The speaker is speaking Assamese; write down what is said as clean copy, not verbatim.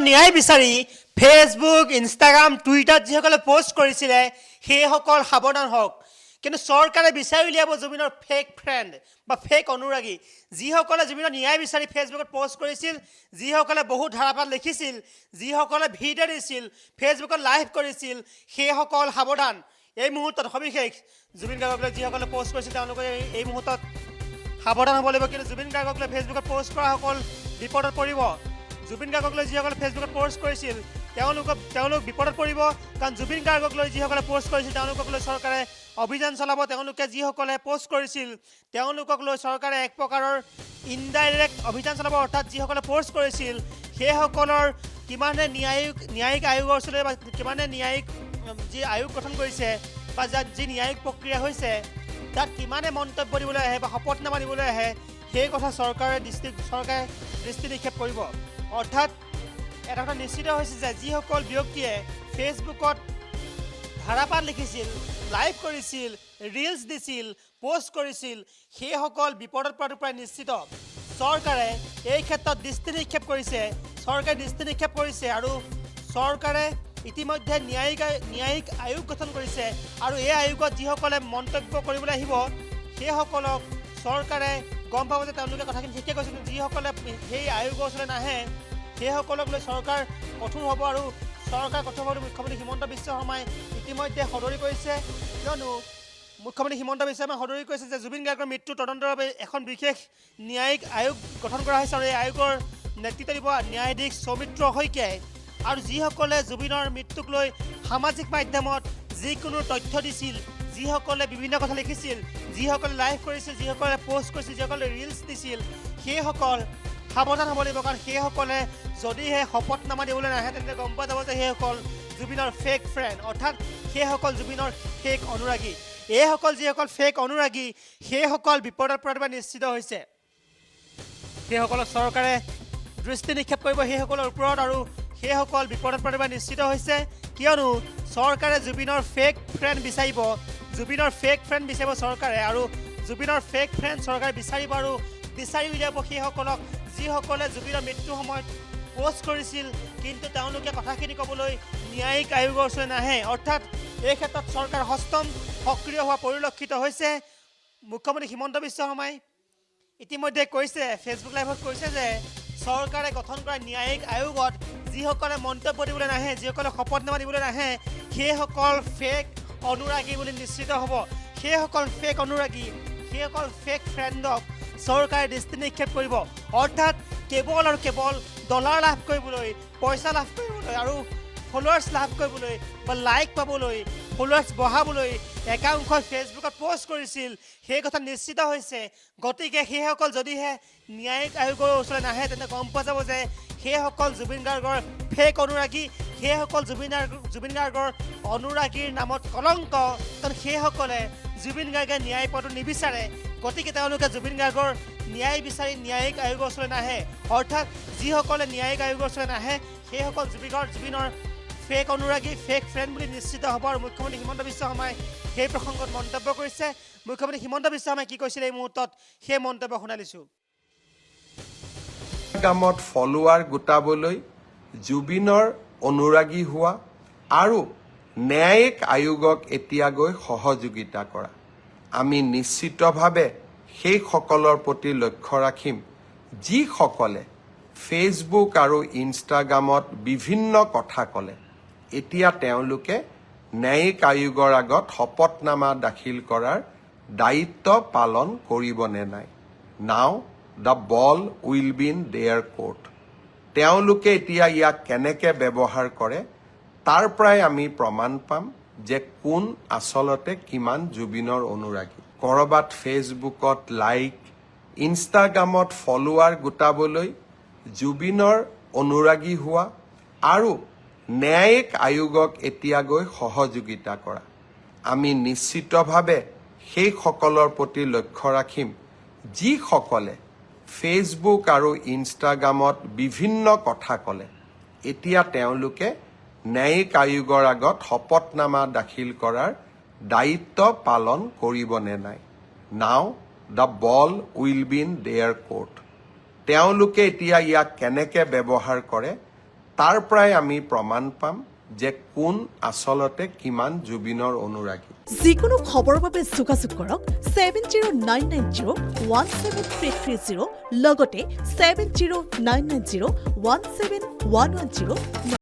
ন্যায় বিচাৰি ফেচবুক ইনষ্টাগ্ৰাম টুইটাৰত যিসকলে পোষ্ট কৰিছিলে সেইসকল সাৱধান হওক কিন্তু চৰকাৰে বিচাৰি উলিয়াব জুবিনৰ ফেক ফ্ৰেণ্ড বা ফেক অনুৰাগী যিসকলে জুবিনৰ ন্যায় বিচাৰি ফেচবুকত পোষ্ট কৰিছিল যিসকলে বহুত ধাৰাপাত লিখিছিল যিসকলে ভিডিঅ' দিছিল ফেচবুকত লাইভ কৰিছিল সেইসকল সাৱধান এই মুহূৰ্তত সবিশেষ জুবিন গাৰ্গক লৈ যিসকলে পোষ্ট কৰিছিল তেওঁলোকে এই মুহূৰ্তত সাৱধান হ'ব লাগিব কিন্তু জুবিন গাৰ্গক লৈ ফেচবুকত পোষ্ট কৰাসকল বিপদত পৰিব জুবিন গাৰ্গক লৈ যিসকলে ফেচবুকত পোষ্ট কৰিছিল তেওঁলোক বিপদত পৰিব কাৰণ জুবিন গাৰ্গক লৈ যিসকলে পোষ্ট কৰিছিল তেওঁলোকক লৈ চৰকাৰে অভিযান চলাব তেওঁলোকে যিসকলে পোষ্ট কৰিছিল তেওঁলোকক লৈ চৰকাৰে এক প্ৰকাৰৰ ইনডাইৰেক্ট অভিযান চলাব অৰ্থাৎ যিসকলে পোষ্ট কৰিছিল সেইসকলৰ কিমানে ন্যায়িক আয়োগৰ ওচৰলৈ বা কিমানে ন্যায়িক যি আয়োগ গঠন কৰিছে বা যি ন্যায়িক প্ৰক্ৰিয়া হৈছে তাত কিমানে মন্তব্য দিবলৈ আহে বা শপতনামা দিবলৈ আহে সেই কথা চৰকাৰে দৃষ্টি নিক্ষেপ কৰিব অৰ্থাৎ এটা কথা নিশ্চিত হৈছে যে যিসকল ব্যক্তিয়ে ফেচবুকত ধাৰাপাত লিখিছিল লাইভ কৰিছিল ৰিলছ দিছিল পোষ্ট কৰিছিল সেইসকল বিপদত পৰাটো প্ৰায় নিশ্চিত চৰকাৰে এই ক্ষেত্ৰত দৃষ্টি নিক্ষেপ কৰিছে আৰু চৰকাৰে ইতিমধ্যে ন্যায়িক আয়োগ গঠন কৰিছে আৰু এই আয়োগত যিসকলে মন্তব্য কৰিবলৈ আহিব সেইসকলক চৰকাৰে গম পাব যে তেওঁলোকে কথাখিনি ঠিকে কৈছে যিসকলে সেই আয়োগৰ ওচৰলৈ নাহে সেইসকলক লৈ চৰকাৰ কঠোৰ হ'ব আৰু চৰকাৰ কঠোৰ হ'ব মুখ্যমন্ত্ৰী হিমন্ত বিশ্ব শৰ্মাই ইতিমধ্যে সদৰি কৰিছে কিয়নো মুখ্যমন্ত্ৰী হিমন্ত বিশ্ব শৰ্মাই সদৰি কৰিছে যে জুবিন গাৰ্গৰ মৃত্যু তদন্তৰ বাবে এখন বিশেষ ন্যায়িক আয়োগ গঠন কৰা হৈছে আৰু এই আয়োগৰ নেতৃত্ব দিব ন্যায়াধীশ সৌমিত্ৰ শইকীয়াই আৰু যিসকলে জুবিনৰ মৃত্যুক লৈ সামাজিক মাধ্যমত যিকোনো তথ্য দিছিল যিসকলে বিভিন্ন কথা লিখিছিল যিসকলে লাইভ কৰিছিল যিসকলে পোষ্ট কৰিছিল যিসকলে ৰিলছ দিছিল সেইসকল সাৱধান হ'ব লাগিব কাৰণ সেইসকলে যদিহে শপতনামা দিবলৈ নাহে তেন্তে গম পোৱা যাব যে সেইসকল জুবিনৰ ফেক ফ্ৰেণ্ড অৰ্থাৎ সেইসকল জুবিনৰ ফেক অনুৰাগী এইসকল যিসকল ফেক অনুৰাগী সেইসকল বিপদত পৰাটো নিশ্চিত হৈছে সেইসকলক চৰকাৰে দৃষ্টি নিক্ষেপ কৰিব সেইসকলৰ ওপৰত আৰু সেইসকল বিপদত পৰাটো নিশ্চিত হৈছে কিয়নো চৰকাৰে জুবিনৰ ফেক ফ্ৰেণ্ড বিচাৰিব চৰকাৰে আৰু জুবিনৰ ফেক ফ্ৰেণ্ড চৰকাৰে বিচাৰিব আৰু বিচাৰি উলিয়াব সেইসকলক যিসকলে জুবিনৰ মৃত্যুৰ সময়ত পোষ্ট কৰিছিল কিন্তু তেওঁলোকে কথাখিনি ক'বলৈ ন্যায়িক আয়োগৰ ওচৰলৈ নাহে অৰ্থাৎ এই ক্ষেত্ৰত চৰকাৰ হস্তম সক্ৰিয় হোৱা পৰিলক্ষিত হৈছে মুখ্যমন্ত্ৰী হিমন্ত বিশ্ব শৰ্মাই ইতিমধ্যে কৈছে ফেচবুক লাইভত কৈছে যে চৰকাৰে গঠন কৰা ন্যায়িক আয়োগত যিসকলে মন্তব্য দিবলৈ নাহে যিসকলে শপতনামা দিবলৈ নাহে সেইসকল ফেক অনুৰাগী বুলি নিশ্চিত হ'ব সেইসকল ফেক অনুৰাগী সেইসকল ফেক ফ্ৰেণ্ডক চৰকাৰে দৃষ্টি নিক্ষেপ কৰিব অৰ্থাৎ কেৱল আৰু কেৱল ডলাৰ লাভ কৰিবলৈ পইচা লাভ কৰিবলৈ আৰু ফলোৱাৰ্ছ লাভ কৰিবলৈ বা লাইক পাবলৈ ফলোৱাৰ্ছ বঢ়াবলৈ একাংশই ফেচবুকত পোষ্ট কৰিছিল সেই কথা নিশ্চিত হৈছে গতিকে সেইসকল যদিহে ন্যায়িক আয়োগৰ ওচৰলৈ নাহে তেন্তে গম পোৱা যাব যে সেইসকল জুবিন গাৰ্গৰ ফেক অনুৰাগী সেইসকল জুবিন গাৰ্গৰ অনুৰাগীৰ নামত কলংক কাৰণ সেইসকলে জুবিন গাৰ্গে ন্যায় পোৱাটো নিবিচাৰে গতিকে তেওঁলোকে জুবিন গাৰ্গৰ ন্যায় বিচাৰি ন্যায়িক আয়োগৰ ওচৰলৈ নাহে অৰ্থাৎ যিসকলে ন্যায়িক আয়োগৰ ওচৰলৈ নাহে সেইসকল জুবিনৰ ফেক অনুৰাগী ফেক ফ্ৰেণ্ড বুলি নিশ্চিত হ'ব আৰু মুখ্যমন্ত্ৰী হিমন্ত বিশ্ব শৰ্মাই সেই প্ৰসংগত মন্তব্য কৰিছে মুখ্যমন্ত্ৰী হিমন্ত বিশ্ব শৰ্মাই কি কৈছিলে এই মুহূৰ্তত সেই মন্তব্য শুনালিছোঁ ইনষ্টাগ্ৰামত ফলোৱাৰ গোটাবলৈ জুবিনৰ অনুৰাগী হোৱা আৰু ন্যায়িক আয়োগক এতিয়া গৈ সহযোগিতা কৰা আমি নিশ্চিতভাৱে সেইসকলৰ প্ৰতি লক্ষ্য ৰাখিম যিসকলে ফেচবুক আৰু ইনষ্টাগ্ৰামত বিভিন্ন কথা ক'লে এতিয়া তেওঁলোকে ন্যায়িক আয়োগৰ আগত শপতনামা দাখিল কৰাৰ দায়িত্ব পালন কৰিবনে নাই নাও the ball will be in there court তেওঁলোকে এতিয়া ইয়াক কেনেকৈ ব্যৱহাৰ কৰে তাৰ পৰাই আমি প্ৰমাণ পাম যে কোন আচলতে কিমান জুবিনৰ অনুৰাগী ক'ৰবাত ফেচবুকত লাইক ইনষ্টাগ্ৰামত ফলোৱাৰ গোটাবলৈ জুবিনৰ অনুৰাগী হোৱা আৰু ন্যায়িক আয়োগক এতিয়া গৈ সহযোগিতা কৰা আমি নিশ্চিতভাৱে সেইসকলৰ প্ৰতি লক্ষ্য ৰাখিম যিসকলে ফেচবুক আৰু ইনষ্টাগ্ৰামত বিভিন্ন কথা ক'লে এতিয়া তেওঁলোকে ন্যায়িক আয়োগৰ আগত শপতনামা দাখিল কৰাৰ দায়িত্ব পালন কৰিবনে নাই নাও the ball will be in there court তেওঁলোকে এতিয়া ইয়াক কেনেকৈ ব্যৱহাৰ কৰে তাৰ পৰাই আমি প্ৰমাণ পাম যে কোন আচলতে কিমান জুবিনৰ অনুৰাগী। যিকোনো খবৰৰ বাবে যোগাযোগ কৰক 7099017330 লগতে 7099017110